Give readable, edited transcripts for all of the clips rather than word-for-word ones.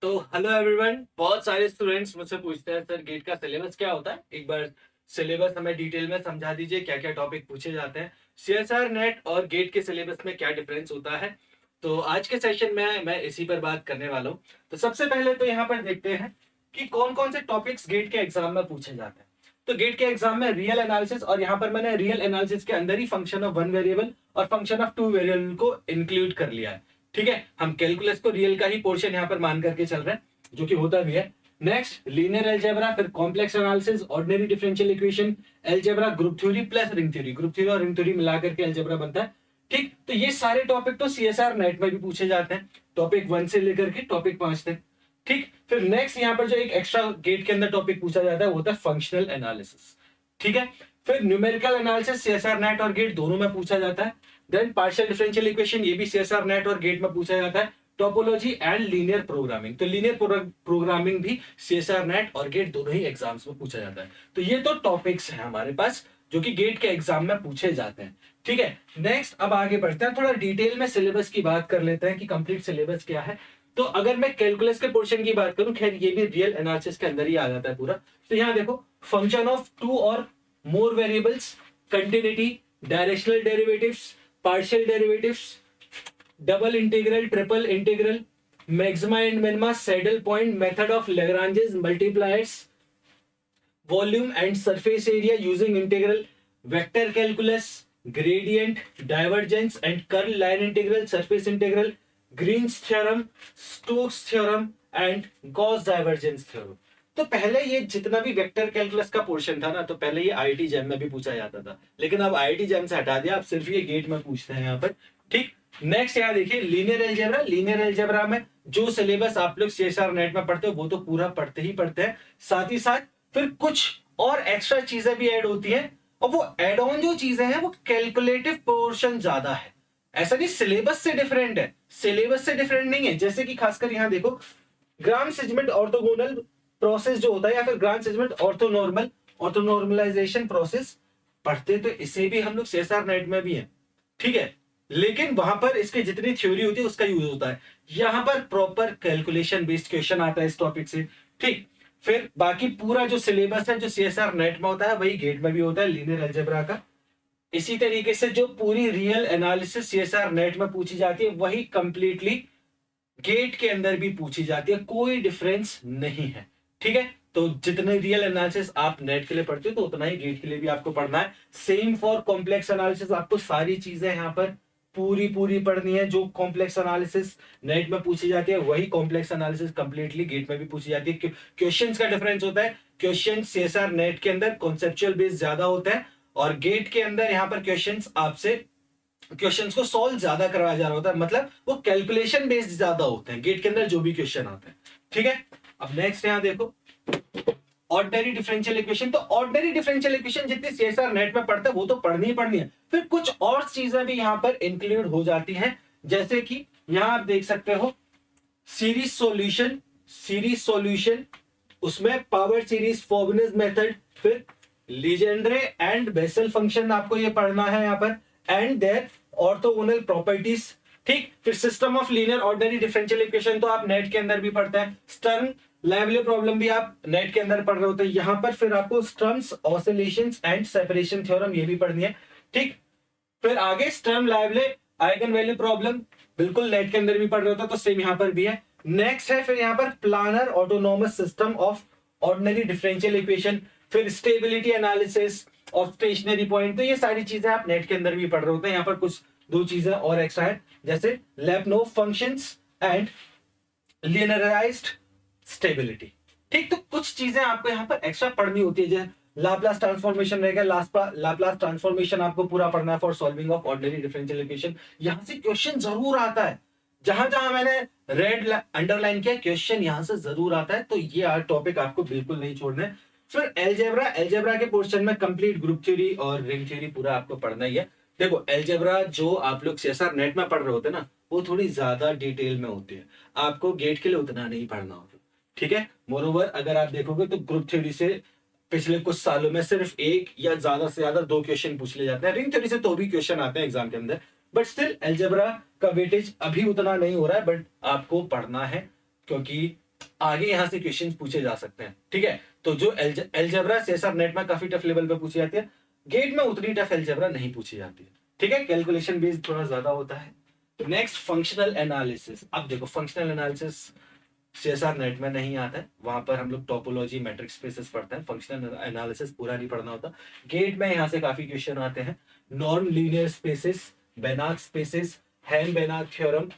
तो hello everyone. बहुत सारे स्टूडेंट्स मुझसे पूछते हैं सर गेट का सिलेबस क्या होता है, एक बार सिलेबस हमें डिटेल में समझा दीजिए, क्या क्या टॉपिक पूछे जाते हैं, सीएसआर नेट और गेट के सिलेबस में क्या डिफरेंस होता है। तो आज के सेशन में मैं इसी पर बात करने वाला हूँ। तो सबसे पहले तो यहाँ पर देखते हैं कि कौन कौन से टॉपिक्स गेट के एग्जाम में पूछे जाते हैं। तो गेट के एग्जाम में रियल एनालिसिस, और यहाँ पर मैंने रियल एनालिसिस के अंदर ही फंक्शन ऑफ वन वेरिएबल और फंक्शन ऑफ टू वेरिएबल को इंक्लूड कर लिया है। ठीक है, हम कैलकुलस को रियल का ही पोर्शन यहाँ पर मान करके चल रहे हैं, जो कि होता भी है। नेक्स्ट लीनियर अलजेब्रा, फिर complex analysis, ordinary differential equation, algebra, group theory plus ring theory, group theory और रिंग थ्योरी मिलाकर के अलजेब्रा बनता है। ठीक, तो ये सारे टॉपिक तो सीएसआर नेट में भी पूछे जाते हैं, टॉपिक 1 से लेकर के टॉपिक 5 तक। ठीक, फिर नेक्स्ट यहाँ पर जो एक एक्स्ट्रा गेट के अंदर टॉपिक पूछा जाता है वो होता है फंक्शनल एनालिसिस। ठीक है, फिर न्यूमेरिकल एनालिसिस सीएसआर नेट और गेट दोनों में पूछा जाता है। देन पार्शियल डिफरेंशियल इक्वेशन, ये भी सीएसआर नेट और गेट में पूछा जाता है। टोपोलॉजी एंड लीनियर प्रोग्रामिंग, तो लीनियर प्रोग्रामिंग भी सीएसआर नेट और गेट दोनों ही एग्जाम्स में पूछा जाता है। तो ये तो टॉपिक्स हैं हमारे पास जो कि गेट के एग्जाम में पूछे जाते हैं। ठीक है, नेक्स्ट अब आगे बढ़ते हैं, थोड़ा डिटेल में सिलेबस की बात कर लेते हैं कि कंप्लीट सिलेबस क्या है। तो अगर मैं कैलकुलस के पोर्शन की बात करूं, खैर ये भी रियल एनालिसिस के अंदर ही आ जाता है पूरा। तो यहाँ देखो, फंक्शन ऑफ टू और मोर variables, continuity, directional derivatives, partial derivatives, double integral, triple integral, maxima and minima, saddle point, method of Lagrange's multipliers, volume and surface area using integral, vector calculus, gradient, divergence and curl, line integral, surface integral, Green's theorem, Stokes theorem and Gauss divergence theorem। तो पहले ये जितना भी vector calculus का portion था ना, तो पहले ये आईआईटी जैम में भी पूछा जाता था, लेकिन अब आईआईटी जैम से हटा दिया, अब सिर्फ ये गेट में पूछते हैं यहाँ पर। ठीक, नेक्स्ट यहाँ देखिए लीनियर अलजेब्रा। लीनियर अलजेब्रा में जो सिलेबस आप लोग सीएसआर नेट में पढ़ते हो वो तो पूरा पढ़ते ही पढ़ते हैं, साथ ही साथ फिर कुछ और एक्स्ट्रा चीजें भी ऐड होती हैं, और वो एड ऑन जो चीजें हैं वो कैलकुलेटिव पोर्शन ज्यादा है। ऐसा नहीं सिलेबस से डिफरेंट है, सिलेबस से डिफरेंट नहीं है। जैसे कि खासकर यहाँ देखो, ग्राम सेगमेंट ऑर्थोगोनल प्रोसेस जो होता है, या फिर ग्रांड सेगमेंट ऑर्थोनॉर्मलाइजेशन प्रोसेस पढ़ते तो इसे भी हम लोग सीएसआर नेट में भी है। ठीक है, लेकिन वहां पर इसकी जितनी थ्योरी होती है उसका यूज होता है, यहां पर प्रॉपर कैलकुलेशन बेस्ड क्वेश्चन आता है इस टॉपिक से। ठीक, फिर बाकी पूरा जो सिलेबस है जो सीएसआर नेट में होता है वही गेट में भी होता है लीनियर अलजेब्रा का। इसी तरीके से जो पूरी रियल एनालिसिस सीएसआर नेट में पूछी जाती है वही कंप्लीटली गेट के अंदर भी पूछी जाती है, कोई डिफरेंस नहीं है। ठीक है, तो जितने रियल एनालिसिस आप नेट के लिए पढ़ते हो तो उतना ही गेट के लिए भी आपको पढ़ना है। सेम फॉर कॉम्प्लेक्स एनालिसिस, आपको सारी चीजें यहाँ पर पूरी पढ़नी है। जो कॉम्प्लेक्स एनालिसिस नेट में पूछी जाती है वही कॉम्प्लेक्स एनालिसिस कंप्लीटली गेट में भी पूछी जाती है। क्वेश्चंस का डिफरेंस होता है, क्वेश्चन सीएसआर नेट के अंदर कॉन्सेप्चुअल बेस्ड ज्यादा होता है, और गेट के अंदर यहाँ पर क्वेश्चंस आपसे क्वेश्चंस को सॉल्व ज्यादा करवाया जा रहा होता है, मतलब वो कैलकुलेशन बेस्ड ज्यादा होते हैं गेट के अंदर जो भी क्वेश्चन आते हैं। ठीक है, अब नेक्स्ट यहां देखो ऑर्डिनरी डिफरेंशियल इक्वेशन। तो ऑर्डिनरी डिफरेंशियल इक्वेशन जितनी सीएसआर नेट में पढ़ते हैं वो तो पढ़नी ही पढ़नी है, फिर कुछ और चीजें भी यहां पर इंक्लूड हो जाती हैं, जैसे कि यहां आप देख सकते हो सीरीज सॉल्यूशन, उसमें पावर सीरीज, फॉर्बिनस मेथड, फिर लीजेंड्रे एंड बेसल फंक्शन आपको ये पढ़ना है यहाँ पर, एंड देयर ऑर्थोगोनल प्रॉपर्टीज। ठीक, फिर system of linear ordinary differential equation तो आप नेट के अंदर भी पढ़ते हैं, स्टर्म लाइवली प्रॉब्लम भी आप नेट के अंदर पढ़ रहे होते हैं। यहां पर फिर आपको Sturm's oscillations and separation theorem ये भी पढ़नी है। ठीक, फिर आगे Sturm Liouville eigenvalue problem बिल्कुल नेट के अंदर भी पढ़ रहे होते हैं, तो सेम यहां पर भी है। नेक्स्ट है फिर यहां पर planar autonomous system of ordinary differential equation, फिर stability analysis of stationary point. तो ये सारी चीजें आप नेट के अंदर भी पढ़ रहे होते हैं। यहाँ पर कुछ दो चीजें और एक्स्ट्रा है, जैसे लैपनोव फंक्शंस एंड लिनियराइज्ड स्टेबिलिटी। ठीक, तो कुछ चीजें आपको यहाँ पर एक्स्ट्रा पढ़नी होती है, जैसे लाप्लास ट्रांसफॉर्मेशन रहेगा, लाप्लास ट्रांसफॉर्मेशन आपको पूरा पढ़ना है for solving of ordinary differential equation. यहां से क्वेश्चन जरूर आता है, जहां जहां मैंने रेड अंडरलाइन किया क्वेश्चन यहां से जरूर आता है, तो ये टॉपिक आपको बिल्कुल नहीं छोड़ना है। फिर एलजेब्रा के पोर्शन में कंप्लीट ग्रुप थ्योरी और रिंग थ्योरी पूरा आपको पढ़ना ही है। देखो एलजेब्रा जो आप लोग सीएसआर नेट में पढ़ रहे होते हैं ना, वो थोड़ी ज्यादा डिटेल में होती है, आपको गेट के लिए उतना नहीं पढ़ना होता। ठीक है, मोरोवर अगर आप देखोगे तो ग्रुप थ्योरी से पिछले कुछ सालों में सिर्फ एक या ज्यादा से ज्यादा 2 क्वेश्चन पूछ ले जाते हैं, रिंग थ्योरी से तो भी क्वेश्चन आते हैं एग्जाम के अंदर, बट स्टिल एलजेब्रा का वेटेज अभी उतना नहीं हो रहा है, बट आपको पढ़ना है क्योंकि आगे यहाँ से क्वेश्चंस पूछे जा सकते हैं। ठीक है, तो जो अलजेब्रा सीएसआर नेट में काफी टफ लेवल पे पूछी जाती है, गेट में उतनी टफ अलजेब्रा नहीं पूछी जाती है। ठीक है, कैलकुलेशन बेस्ड थोड़ा ज्यादा होता है। Next functional analysis. अब देखो फंक्शनल एनालिसिस सीएसआर नेट में नहीं आता है, वहां पर हम लोग टोपोलॉजी मैट्रिक्स स्पेसेस पढ़ते हैं, फंक्शनल एनालिसिस पूरा नहीं पढ़ना होता। गेट में यहाँ से काफी क्वेश्चन आते हैं, non linear spaces, Banach spaces, Hahn Banach theorem,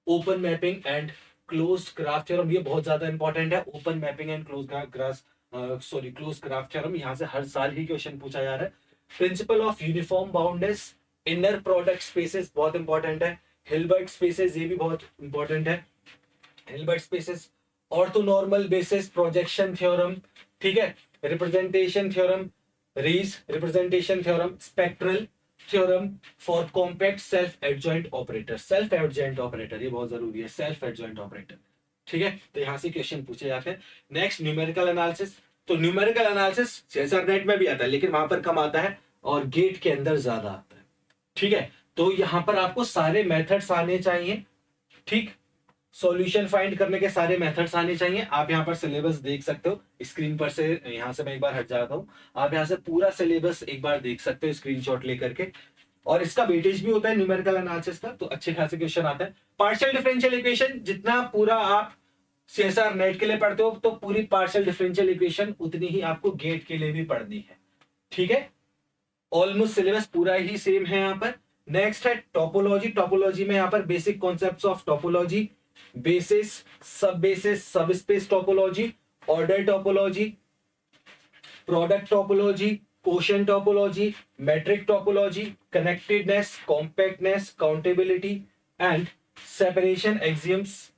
open mapping and closed graph theorem, ये बहुत ज्यादा इंपॉर्टेंट है। Open mapping and closed graph theorem यहाँ से हर साल ही क्वेश्चन पूछा जा रहा है। Principle of uniform boundedness, inner product spaces बहुत इंपॉर्टेंट है। हिल्बर्ट स्पेसेस, ये भी बहुत इंपॉर्टेंट है। Hilbert spaces, orthonormal basis projection theorem, ठीक है, representation theorem, Riesz representation theorem, spectral theorem for compact self adjoint operator. Self adjoint operator ये बहुत जरूरी है, सेल्फ एडजॉइंट ऑपरेटर। ठीक है, तो यहां से क्वेश्चन पूछे जाते हैं। Next numerical analysis. तो न्यूमेरिकल एनालिसिस सीएसआर नेट में भी आता है, लेकिन वहां पर कम आता है और गेट के अंदर ज्यादा आता है। ठीक है, तो यहां पर आपको सारे मेथड्स आने चाहिए। ठीक, सॉल्यूशन फाइंड करने के सारे मेथड्स आने चाहिए। आप यहाँ पर सिलेबस देख सकते हो स्क्रीन पर से, यहाँ से मैं एक बार हट जाता हूँ, आप यहाँ से पूरा सिलेबस एक बार देख सकते हो स्क्रीनशॉट लेकर के। और इसका वेटेज भी होता है न्यूमेरिकल एनालिसिस का, तो अच्छे खासे क्वेश्चन आते हैं। पार्शियल डिफरेंशियल इक्वेशन जितना पूरा आप सीएसआर नेट के लिए पढ़ते हो, तो पूरी पार्शियल डिफरेंशियल इक्वेशन उतनी ही आपको गेट के लिए भी पढ़नी है। ठीक है, ऑलमोस्ट सिलेबस पूरा ही सेम है यहाँ पर। नेक्स्ट है टोपोलॉजी। टोपोलॉजी में यहाँ पर basic concepts of topology, basis, subspace topology, order topology, product topology, quotient topology, metric topology, connectedness, compactness, countability and separation axioms,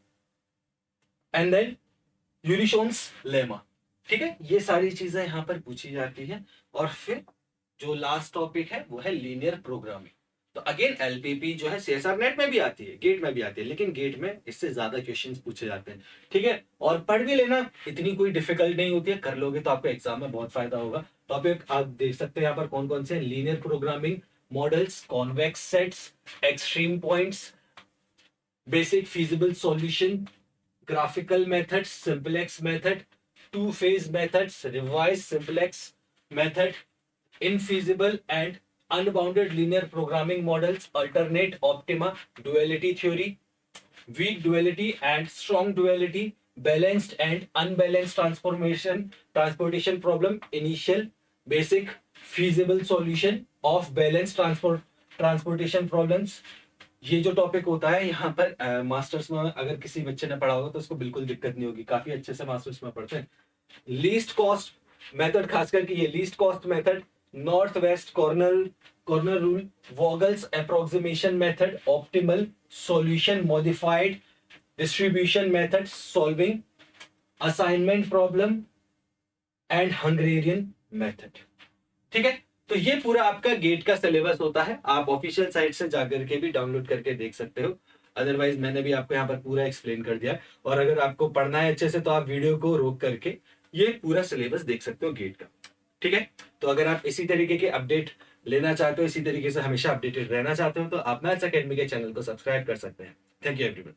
and then Urysohn's lemma. ठीक है, ये सारी चीजें यहां पर पूछी जाती है। और फिर जो लास्ट टॉपिक है वो है लीनियर प्रोग्रामिंग। तो अगेन एलपीपी जो है सीएसआर नेट में भी आती है, गेट में भी आती है, लेकिन गेट में इससे ज्यादा क्वेश्चंस पूछे जाते हैं। ठीक है, और पढ़ भी लेना, इतनी कोई डिफिकल्ट नहीं होती है, कर लोगे तो आपको एग्जाम में बहुत फायदा होगा। टॉपिक आप देख सकते हैं यहाँ पर कौन कौन से, linear programming, models, convex sets, extreme points, basic feasible solution, graphical methods, simplex method, two phase methods, revise simplex method, infeasible and unbounded linear programming models, alternate optima, duality theory, weak duality and strong duality, balanced and unbalanced transportation problem, initial, basic, feasible solution of balanced transportation problems। ये जो topic होता है यहाँ पर masters में अगर किसी बच्चे ने पढ़ा होगा तो उसको बिल्कुल दिक्कत नहीं होगी, काफी अच्छे से मास्टर्स में पढ़ते हैं। लीस्ट कॉस्ट मेथड, खास करके ये least cost method, north west corner rule, Vogel's approximation method, optimal solution, modified distribution method, solving assignment problem and Hungarian method. ठीक है, तो ये पूरा आपका गेट का सिलेबस होता है। आप ऑफिशियल साइट से जाकर के भी डाउनलोड करके देख सकते हो, अदरवाइज मैंने भी आपको यहाँ पर पूरा एक्सप्लेन कर दिया है। और अगर आपको पढ़ना है अच्छे से तो आप वीडियो को रोक करके ये पूरा सिलेबस देख सकते हो गेट का। ठीक है, तो अगर आप इसी तरीके के अपडेट लेना चाहते हो, इसी तरीके से हमेशा अपडेटेड रहना चाहते हो, तो आप मैथ्स एकेडमी के चैनल को सब्सक्राइब कर सकते हैं। Thank you everyone.